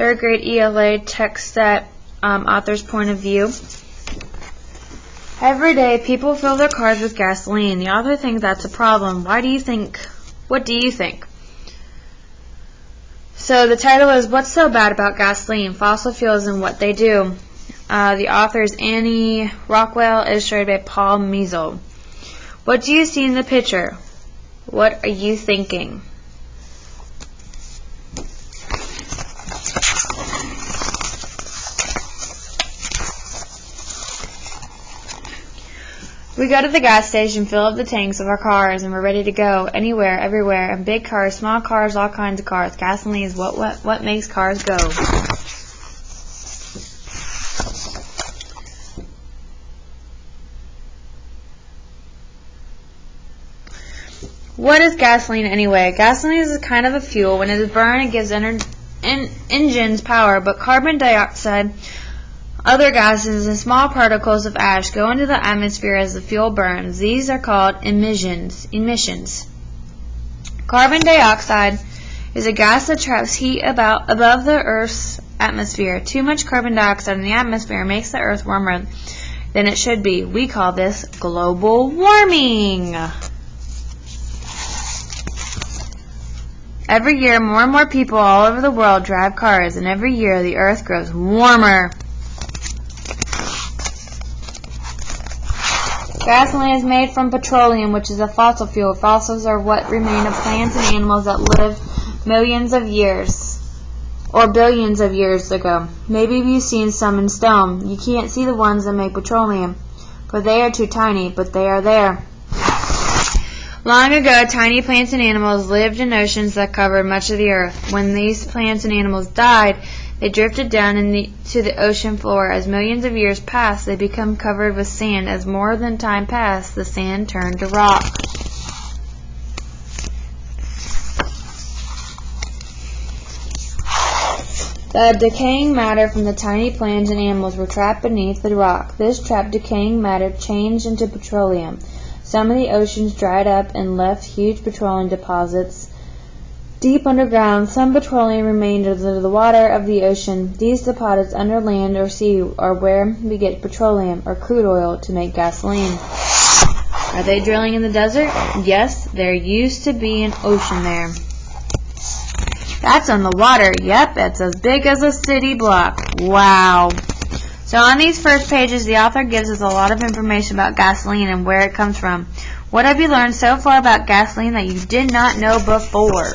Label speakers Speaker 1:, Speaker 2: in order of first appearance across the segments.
Speaker 1: Third grade ELA text set, author's point of view. Every day, people fill their cars with gasoline. The author thinks that's a problem. Why do you think? What do you think? So the title is, What's So Bad About Gasoline? Fossil Fuels and What They Do. The author is Annie Rockwell, illustrated by Paul Measle. What do you see in the picture? What are you thinking? We go to the gas station, fill up the tanks of our cars, and we're ready to go anywhere, everywhere. And big cars, small cars, all kinds of cars. Gasoline is what makes cars go. What is gasoline anyway? Gasoline is a kind of a fuel. When it is burned, it gives engines power, but carbon dioxide, other gases, and small particles of ash go into the atmosphere as the fuel burns. These are called emissions. Carbon dioxide is a gas that traps heat above the Earth's atmosphere. Too much carbon dioxide in the atmosphere makes the Earth warmer than it should be. We call this global warming. Every year, more and more people all over the world drive cars, and every year the Earth grows warmer. Gasoline is made from petroleum, which is a fossil fuel. Fossils are what remain of plants and animals that lived millions of years or billions of years ago. Maybe you've seen some in stone. You can't see the ones that make petroleum, for they are too tiny, but they are there. Long ago, tiny plants and animals lived in oceans that covered much of the earth. When these plants and animals died, they drifted down to the ocean floor. As millions of years passed, they become covered with sand. As more than time passed, the sand turned to rock. The decaying matter from the tiny plants and animals were trapped beneath the rock. This trapped decaying matter changed into petroleum. Some of the oceans dried up and left huge petroleum deposits deep underground. Some petroleum remained under the water of the ocean. These deposits under land or sea are where we get petroleum or crude oil to make gasoline. Are they drilling in the desert? Yes, there used to be an ocean there. That's on the water. Yep, it's as big as a city block. Wow. So on these first pages, the author gives us a lot of information about gasoline and where it comes from. What have you learned so far about gasoline that you did not know before?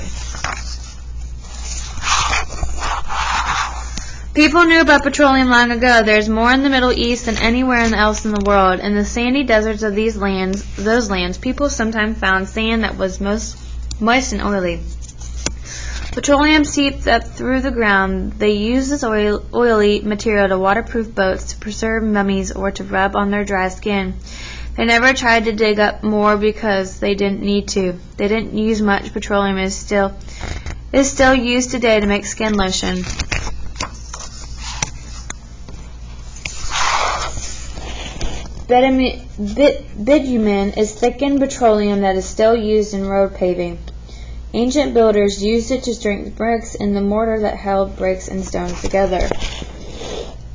Speaker 1: People knew about petroleum long ago. There's more in the Middle East than anywhere else in the world. In the sandy deserts of those lands, people sometimes found sand that was moist and oily. Petroleum seeps up through the ground. They used this oily material to waterproof boats, to preserve mummies, or to rub on their dry skin. They never tried to dig up more because they didn't need to. They didn't use much. Petroleum is still used today to make skin lotion. Bitumen is thickened petroleum that is still used in road paving. Ancient builders used it to strengthen bricks in the mortar that held bricks and stones together.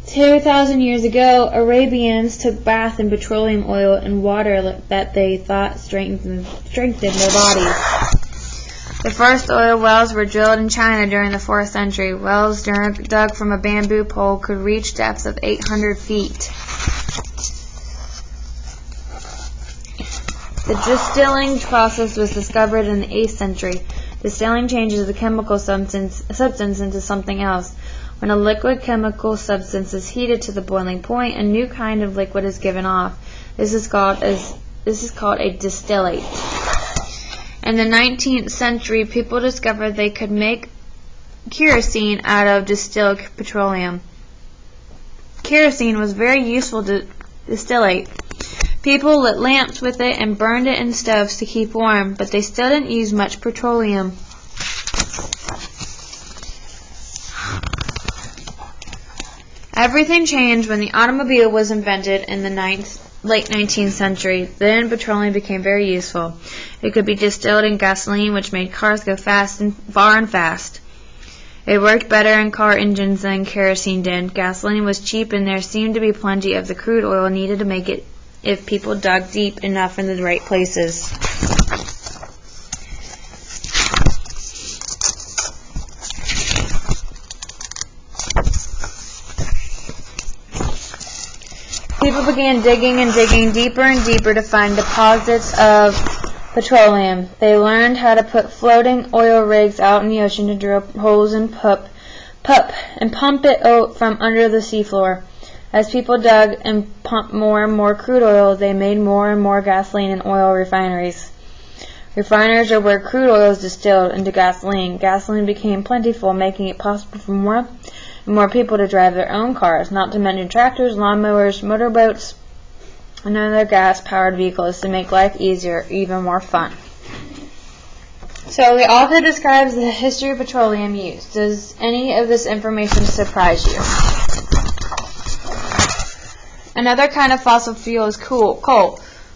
Speaker 1: 2,000 years ago, Arabians took bath in petroleum oil and water that they thought strengthened their bodies. The first oil wells were drilled in China during the 4th century. Wells dug from a bamboo pole could reach depths of 800 feet. The distilling process was discovered in the 8th century. Distilling changes a chemical substance into something else. When a liquid chemical substance is heated to the boiling point, a new kind of liquid is given off. This is called a distillate. In the 19th century, people discovered they could make kerosene out of distilled petroleum. Kerosene was very useful to distillate. People lit lamps with it and burned it in stoves to keep warm, but they still didn't use much petroleum. Everything changed when the automobile was invented in the late 19th century. Then petroleum became very useful. It could be distilled in gasoline, which made cars go far and fast. It worked better in car engines than kerosene did. Gasoline was cheap, and there seemed to be plenty of the crude oil needed to make it if people dug deep enough in the right places. People began digging and digging deeper and deeper to find deposits of petroleum. They learned how to put floating oil rigs out in the ocean to drill holes and pump it out from under the seafloor. As people dug and pumped more and more crude oil, they made more and more gasoline and oil refineries. Refineries are where crude oil is distilled into gasoline. Gasoline became plentiful, making it possible for more and more people to drive their own cars, not to mention tractors, lawnmowers, motorboats, and other gas-powered vehicles to make life easier, even more fun. So the author describes the history of petroleum use. Does any of this information surprise you? Another kind of fossil fuel is coal.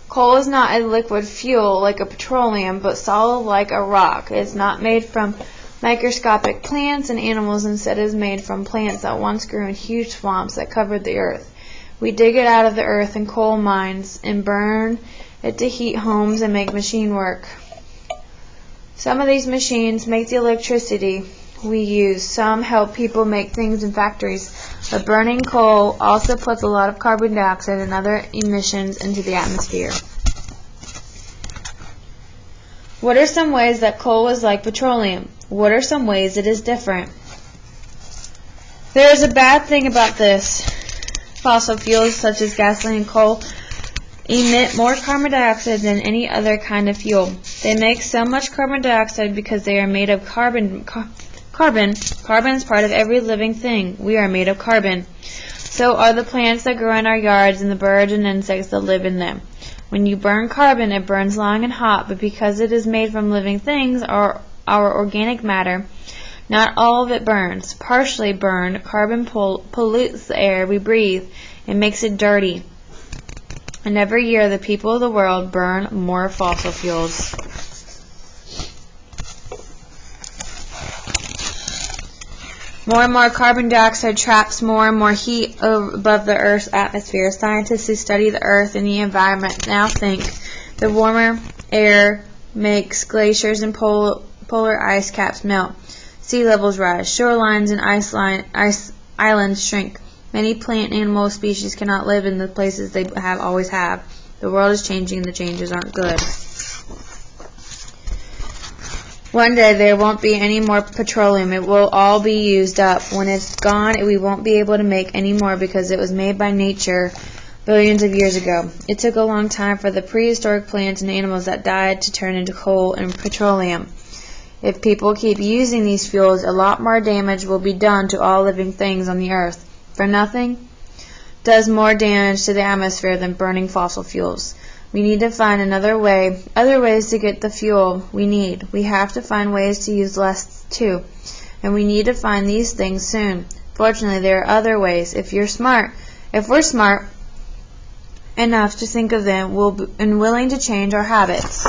Speaker 1: Coal is not a liquid fuel like a petroleum, but solid like a rock. It is not made from microscopic plants and animals. Instead, it is made from plants that once grew in huge swamps that covered the earth. We dig it out of the earth in coal mines and burn it to heat homes and make machine work. Some of these machines make the electricity we use. Some help people make things in factories. But burning coal also puts a lot of carbon dioxide and other emissions into the atmosphere. What are some ways that coal is like petroleum? What are some ways it is different? There is a bad thing about this. Fossil fuels such as gasoline and coal emit more carbon dioxide than any other kind of fuel. They make so much carbon dioxide because they are made of carbon. Carbon is part of every living thing. We are made of carbon. So are the plants that grow in our yards and the birds and insects that live in them. When you burn carbon, it burns long and hot, but because it is made from living things, our organic matter, not all of it burns. Partially burned, carbon pollutes the air we breathe and makes it dirty. And every year, the people of the world burn more fossil fuels. More and more carbon dioxide traps more and more heat above the Earth's atmosphere. Scientists who study the Earth and the environment now think the warmer air makes glaciers and polar ice caps melt. Sea levels rise. Shorelines and islands shrink. Many plant and animal species cannot live in the places they always have. The world is changing. The changes aren't good. One day there won't be any more petroleum. It will all be used up. When it's gone, we won't be able to make any more because it was made by nature billions of years ago. It took a long time for the prehistoric plants and animals that died to turn into coal and petroleum. If people keep using these fuels, a lot more damage will be done to all living things on the earth. For nothing does more damage to the atmosphere than burning fossil fuels. We need to find other ways to get the fuel we need. We have to find ways to use less too. And we need to find these things soon. Fortunately, there are other ways. If we're smart enough to think of them and willing to change our habits.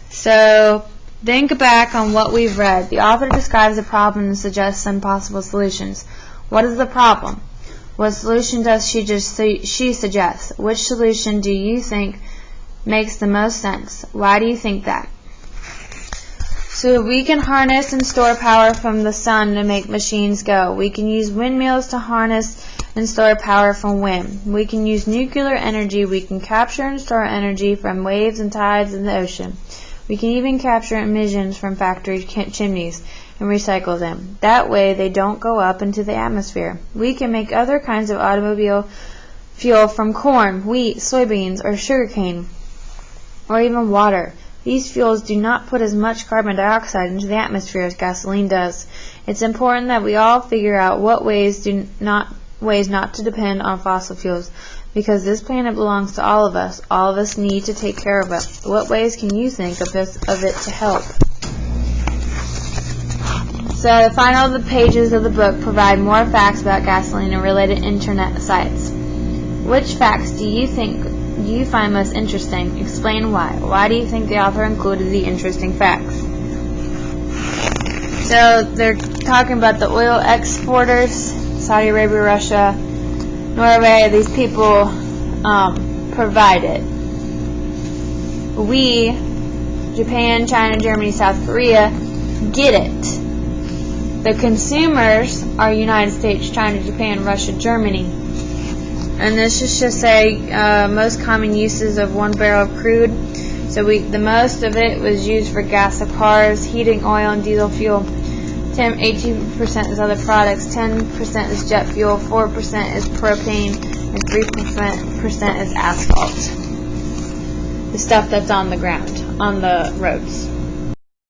Speaker 1: So, think back on what we've read. The author describes the problem and suggests some possible solutions. What is the problem? What solution does she suggest? Which solution do you think makes the most sense? Why do you think that? So we can harness and store power from the sun to make machines go. We can use windmills to harness and store power from wind. We can use nuclear energy. We can capture and store energy from waves and tides in the ocean. We can even capture emissions from factory chimneys and recycle them. That way they don't go up into the atmosphere. We can make other kinds of automobile fuel from corn, wheat, soybeans, or sugarcane, or even water. These fuels do not put as much carbon dioxide into the atmosphere as gasoline does. It's important that we all figure out ways not to depend on fossil fuels, because this planet belongs to all of us. All of us need to take care of it. What ways can you think of it to help? So the final of the pages of the book provide more facts about gasoline and related internet sites. Which facts do you find most interesting? Explain why. Why do you think the author included the interesting facts? So they're talking about the oil exporters, Saudi Arabia, Russia, Norway. These people provide it. We, Japan, China, Germany, South Korea, get it. The consumers are United States, China, Japan, Russia, Germany. And this is just most common uses of 1 barrel of crude. So the most of it was used for gas of cars, heating oil and diesel fuel. 18% is other products, 10% is jet fuel, 4% is propane, and 3% is asphalt. The stuff that's on the ground, on the roads.